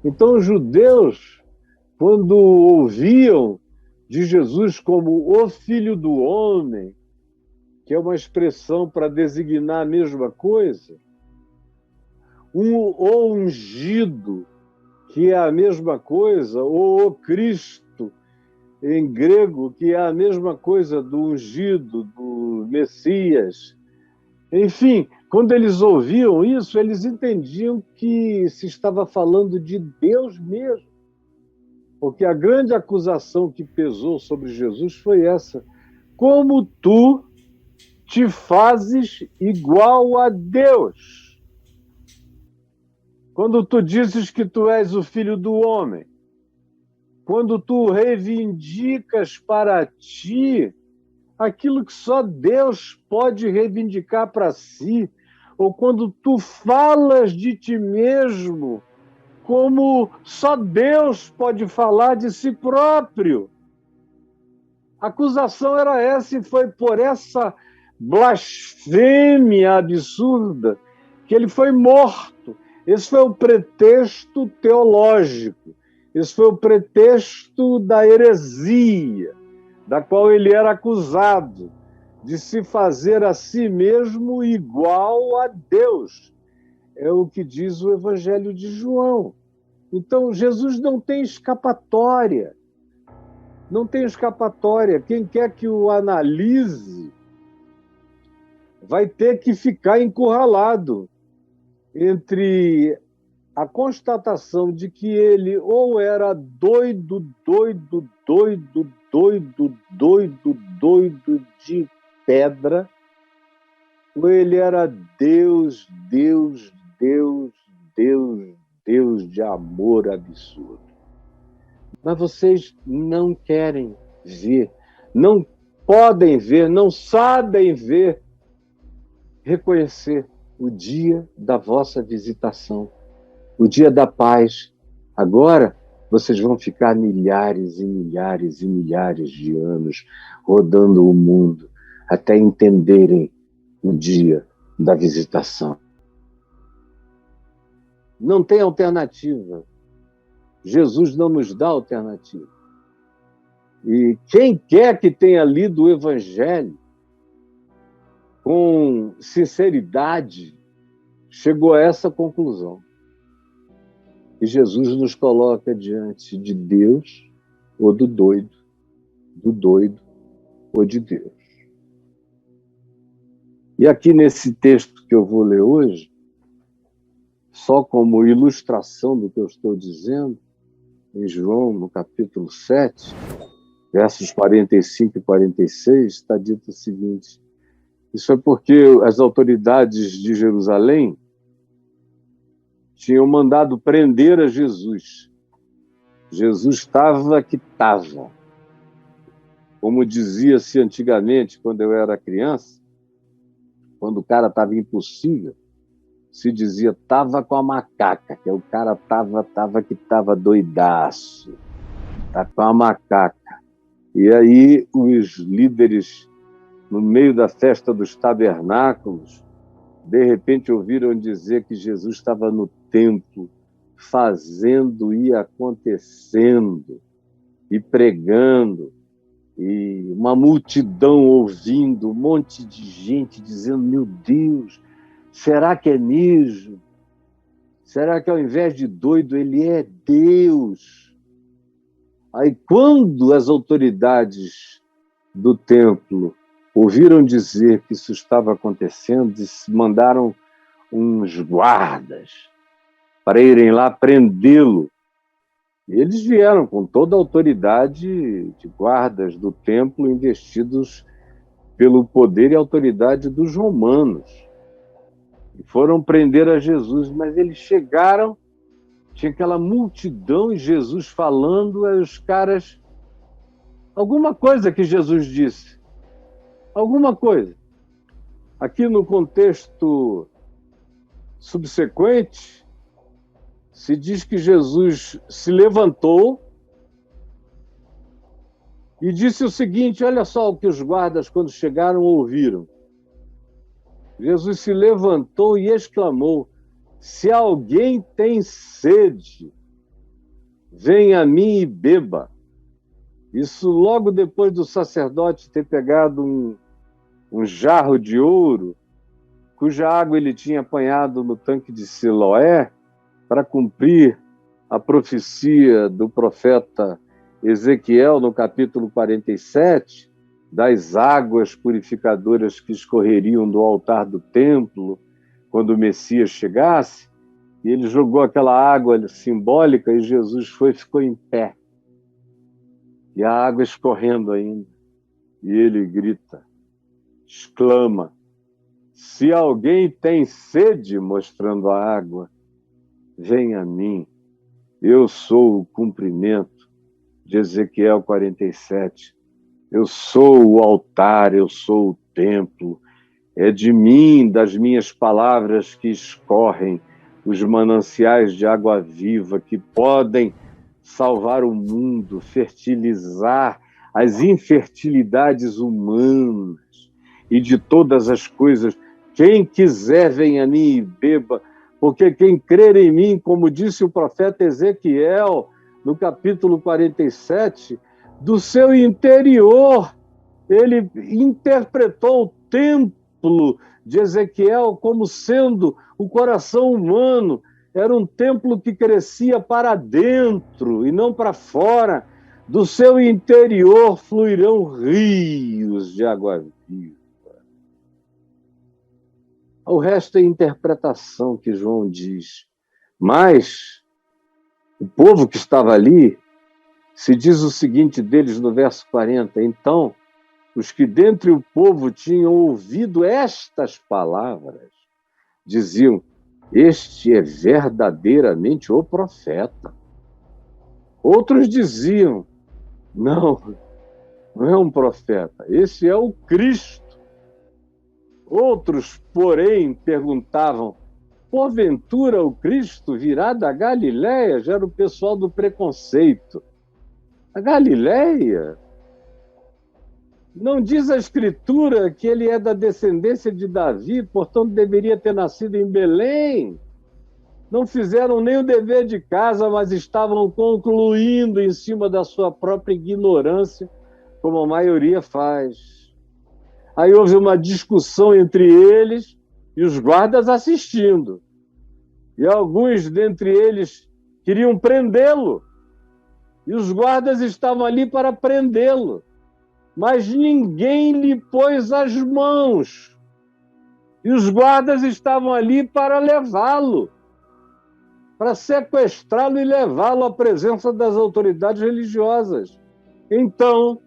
Então, os judeus, quando ouviam de Jesus como o Filho do Homem, que é uma expressão para designar a mesma coisa, o ungido, que é a mesma coisa, ou o Cristo, em grego, que é a mesma coisa do ungido, do Messias. Enfim, quando eles ouviam isso, eles entendiam que se estava falando de Deus mesmo. Porque a grande acusação que pesou sobre Jesus foi essa: como tu te fazes igual a Deus? Quando tu dizes que tu és o Filho do Homem, quando tu reivindicas para ti aquilo que só Deus pode reivindicar para si, ou quando tu falas de ti mesmo como só Deus pode falar de si próprio. A acusação era essa, e foi por essa blasfêmia absurda que ele foi morto. Esse foi o pretexto teológico, esse foi o pretexto da heresia, da qual ele era acusado, de se fazer a si mesmo igual a Deus. É o que diz o Evangelho de João. Então, Jesus não tem escapatória. Não tem escapatória. Quem quer que o analise vai ter que ficar encurralado entre a constatação de que ele ou era doido de pedra, ou ele era Deus de amor absurdo. Mas vocês não querem ver, não podem ver, não sabem ver, reconhecer o dia da vossa visitação, o dia da paz. Agora vocês vão ficar milhares e milhares e milhares de anos rodando o mundo até entenderem o dia da visitação. Não tem alternativa. Jesus não nos dá alternativa. E quem quer que tenha lido o Evangelho com sinceridade chegou a essa conclusão. E Jesus nos coloca diante de Deus ou do doido ou de Deus. E aqui nesse texto que eu vou ler hoje, só como ilustração do que eu estou dizendo, em João, no capítulo 7, versos 45 e 46, está dito o seguinte: isso é porque as autoridades de Jerusalém tinham mandado prender a Jesus. Jesus estava que estava. Como dizia-se antigamente, quando eu era criança, quando o cara estava impossível, se dizia estava com a macaca, que o cara estava doidaço, tá com a macaca. E aí os líderes, no meio da festa dos tabernáculos, de repente ouviram dizer que Jesus estava no templo, fazendo e acontecendo, e pregando, e uma multidão ouvindo, um monte de gente dizendo: meu Deus, será que é mesmo? Será que ao invés de doido ele é Deus? Aí quando as autoridades do templo ouviram dizer que isso estava acontecendo, mandaram uns guardas para irem lá prendê-lo. E eles vieram com toda a autoridade de guardas do templo, investidos pelo poder e autoridade dos romanos. E foram prender a Jesus, mas eles chegaram, tinha aquela multidão e Jesus falando, aí os caras... Alguma coisa que Jesus disse, alguma coisa. Aqui no contexto subsequente, se diz que Jesus se levantou e disse o seguinte: olha só o que os guardas, quando chegaram, ouviram. Jesus se levantou e exclamou: se alguém tem sede, venha a mim e beba. Isso logo depois do sacerdote ter pegado um jarro de ouro, cuja água ele tinha apanhado no tanque de Siloé, para cumprir a profecia do profeta Ezequiel, no capítulo 47, das águas purificadoras que escorreriam do altar do templo quando o Messias chegasse. E ele jogou aquela água simbólica e Jesus ficou em pé. E a água escorrendo ainda. E ele grita, exclama, se alguém tem sede, mostrando a água, venha a mim. Eu sou o cumprimento de Ezequiel 47. Eu sou o altar, eu sou o templo. É de mim, das minhas palavras que escorrem os mananciais de água viva que podem salvar o mundo, fertilizar as infertilidades humanas e de todas as coisas. Quem quiser, venha a mim e beba, porque quem crer em mim, como disse o profeta Ezequiel, no capítulo 47, do seu interior, ele interpretou o templo de Ezequiel como sendo o coração humano. Era um templo que crescia para dentro e não para fora. Do seu interior fluirão rios de água viva. O resto é interpretação que João diz. Mas o povo que estava ali, se diz o seguinte deles no verso 40, então, os que dentre o povo tinham ouvido estas palavras, diziam, este é verdadeiramente o profeta. Outros diziam, não é um profeta, esse é o Cristo. Outros, porém, perguntavam, porventura o Cristo virá da Galiléia? Já era o pessoal do preconceito. A Galiléia? Não diz a Escritura que ele é da descendência de Davi, portanto deveria ter nascido em Belém? Não fizeram nem o dever de casa, mas estavam concluindo em cima da sua própria ignorância, como a maioria faz. Aí houve uma discussão entre eles e os guardas assistindo. E alguns dentre eles queriam prendê-lo. E os guardas estavam ali para prendê-lo. Mas ninguém lhe pôs as mãos. E os guardas estavam ali para levá-lo, para sequestrá-lo e levá-lo à presença das autoridades religiosas. Então,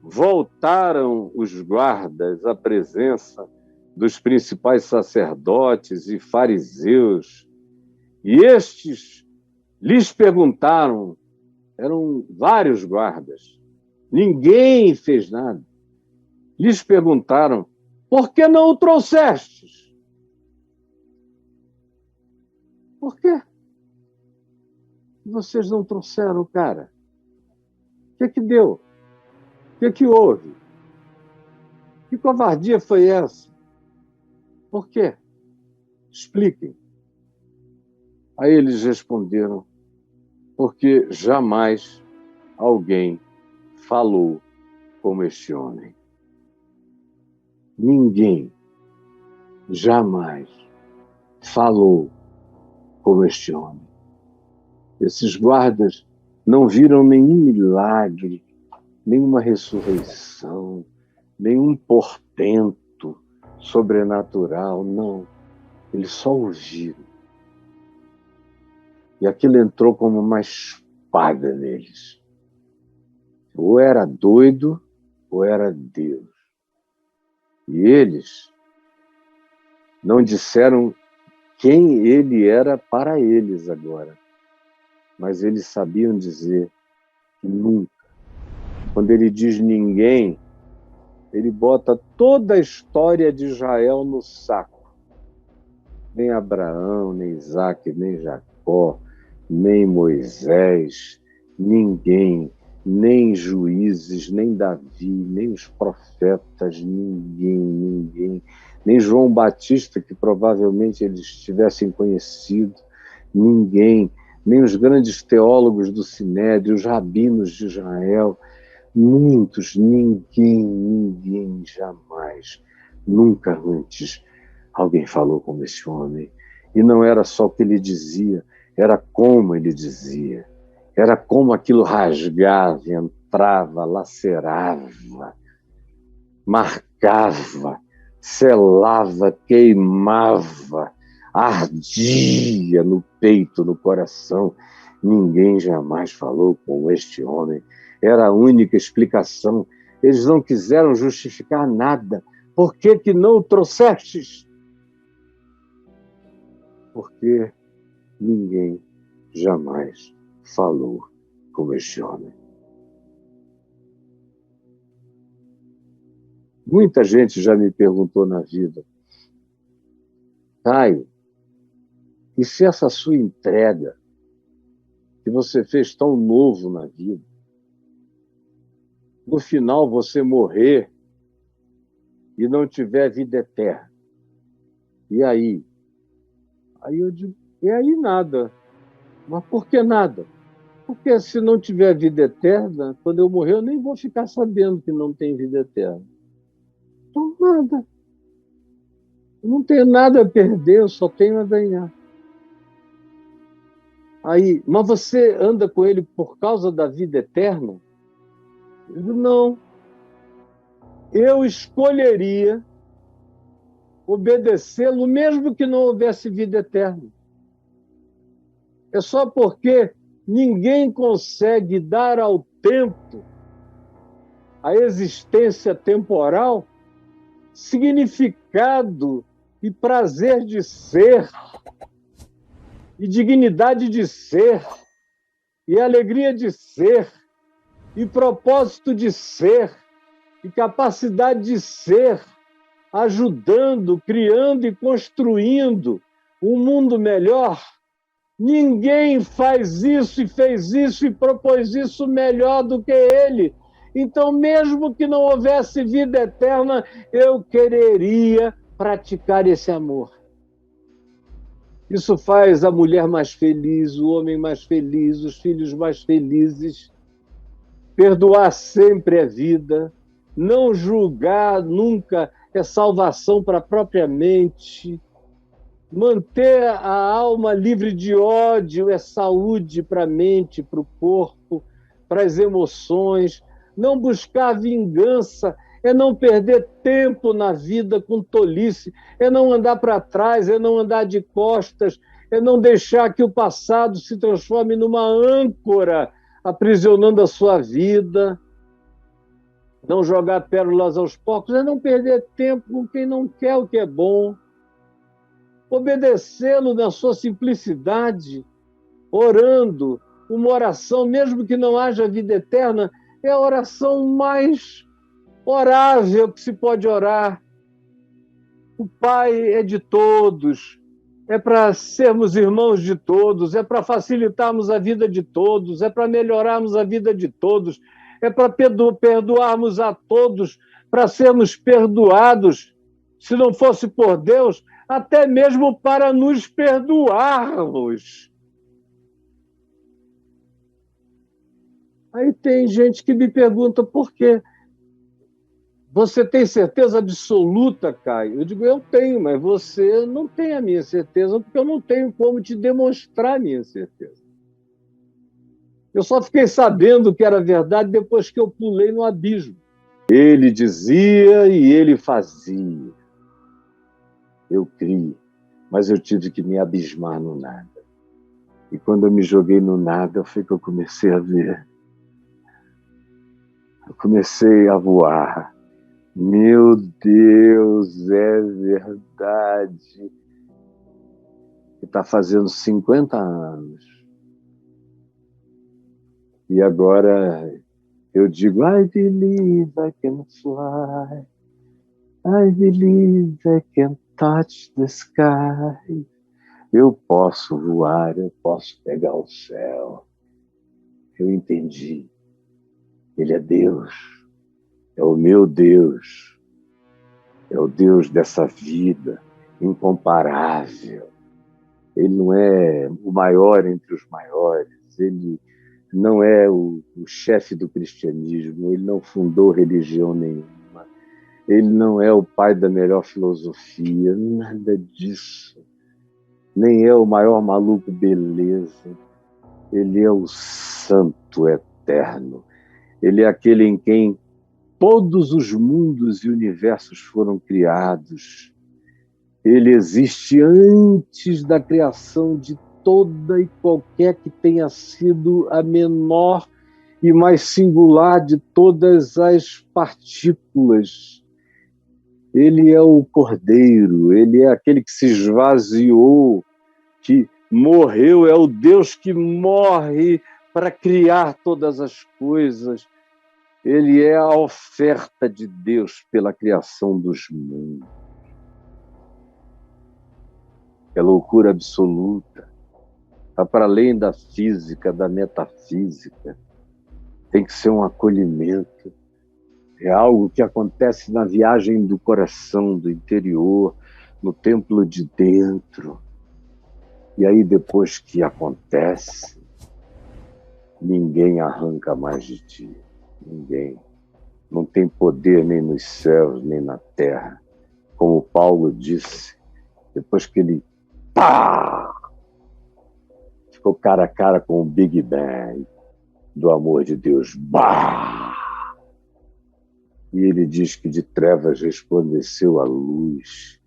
voltaram os guardas à presença dos principais sacerdotes e fariseus, e estes lhes perguntaram, eram vários guardas, ninguém fez nada, lhes perguntaram, por que não o trouxestes? Por quê? Vocês não trouxeram o cara? O que deu? O que houve? Que covardia foi essa? Por quê? Expliquem. Aí eles responderam, porque jamais alguém falou como este homem. Ninguém jamais falou como este homem. Esses guardas não viram nenhum milagre, nenhuma ressurreição, nenhum portento sobrenatural, não. Eles só ouviram. E aquilo entrou como uma espada neles. Ou era doido, ou era Deus. E eles não disseram quem ele era para eles agora, mas eles sabiam dizer que nunca. Quando ele diz ninguém, ele bota toda a história de Israel no saco. Nem Abraão, nem Isaac, nem Jacó, nem Moisés, ninguém, nem juízes, nem Davi, nem os profetas, ninguém, nem João Batista, que provavelmente eles tivessem conhecido, ninguém, nem os grandes teólogos do Sinédrio, os rabinos de Israel, muitos, ninguém jamais, nunca antes, alguém falou como esse homem. E não era só o que ele dizia, era como ele dizia. Era como aquilo rasgava, entrava, lacerava, marcava, selava, queimava, ardia no peito, no coração. Ninguém jamais falou com este homem. Era a única explicação. Eles não quiseram justificar nada. Por que que não o trouxestes? Porque ninguém jamais falou com este homem. Muita gente já me perguntou na vida: Caio, e se essa sua entrega que você fez tão novo na vida, no final você morrer e não tiver vida eterna? E aí? Aí eu digo, e aí nada. Mas por que nada? Porque se não tiver vida eterna, quando eu morrer, eu nem vou ficar sabendo que não tem vida eterna. Então, nada. Eu não tenho nada a perder, eu só tenho a ganhar. Aí, mas você anda com ele por causa da vida eterna? Eu digo, não. Eu escolheria obedecê-lo mesmo que não houvesse vida eterna. É só porque ninguém consegue dar ao tempo, à existência temporal, significado e prazer de ser, e dignidade de ser, e alegria de ser, e propósito de ser, e capacidade de ser, ajudando, criando e construindo um mundo melhor. Ninguém faz isso e fez isso e propôs isso melhor do que ele. Então, mesmo que não houvesse vida eterna, eu quereria praticar esse amor. Isso faz a mulher mais feliz, o homem mais feliz, os filhos mais felizes. Perdoar sempre é vida, não julgar nunca é salvação para a própria mente. Manter a alma livre de ódio é saúde para a mente, para o corpo, para as emoções. Não buscar vingança é não perder tempo na vida com tolice, é não andar para trás, é não andar de costas, é não deixar que o passado se transforme numa âncora aprisionando a sua vida. Não jogar pérolas aos porcos é não perder tempo com quem não quer o que é bom. Obedecê-lo na sua simplicidade, orando, uma oração, mesmo que não haja vida eterna, é a oração mais orável que se pode orar. O Pai é de todos, é para sermos irmãos de todos, é para facilitarmos a vida de todos, é para melhorarmos a vida de todos, é para perdoarmos a todos, para sermos perdoados. Se não fosse por Deus, até mesmo para nos perdoarmos. Aí tem gente que me pergunta por quê. Você tem certeza absoluta, Caio? Eu digo, eu tenho, mas você não tem a minha certeza, porque eu não tenho como te demonstrar a minha certeza. Eu só fiquei sabendo que era verdade depois que eu pulei no abismo. Ele dizia e ele fazia. Eu criei, mas eu tive que me abismar no nada. E quando eu me joguei no nada, foi que eu comecei a ver. Eu comecei a voar. Meu Deus, é verdade. Está fazendo 50 anos. E agora eu digo, I believe I can fly. I believe I can touch the sky. Eu posso voar, eu posso pegar o céu. Eu entendi. Ele é Deus. É o meu Deus. É o Deus dessa vida incomparável. Ele não é o maior entre os maiores, ele não é o chefe do cristianismo, ele não fundou religião nenhuma, ele não é o pai da melhor filosofia, nada disso. Nem é o maior maluco beleza. Ele é o santo eterno. Ele é aquele em quem todos os mundos e universos foram criados. Ele existe antes da criação de toda e qualquer que tenha sido a menor e mais singular de todas as partículas. Ele é o Cordeiro, ele é aquele que se esvaziou, que morreu, é o Deus que morre para criar todas as coisas. Ele é a oferta de Deus pela criação dos mundos. É loucura absoluta. Está para além da física, da metafísica. Tem que ser um acolhimento. É algo que acontece na viagem do coração, do interior, no templo de dentro. E aí, depois que acontece, ninguém arranca mais de ti. Ninguém. Não tem poder nem nos céus, nem na terra. Como Paulo disse, depois que ele ficou cara a cara com o Big Bang do amor de Deus. E ele diz que de trevas resplandeceu a luz.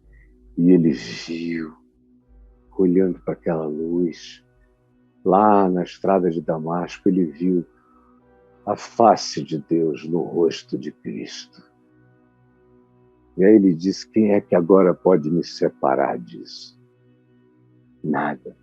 E ele viu, olhando para aquela luz, lá na estrada de Damasco, ele viu a face de Deus no rosto de Cristo. E aí ele disse: quem é que agora pode me separar disso? Nada.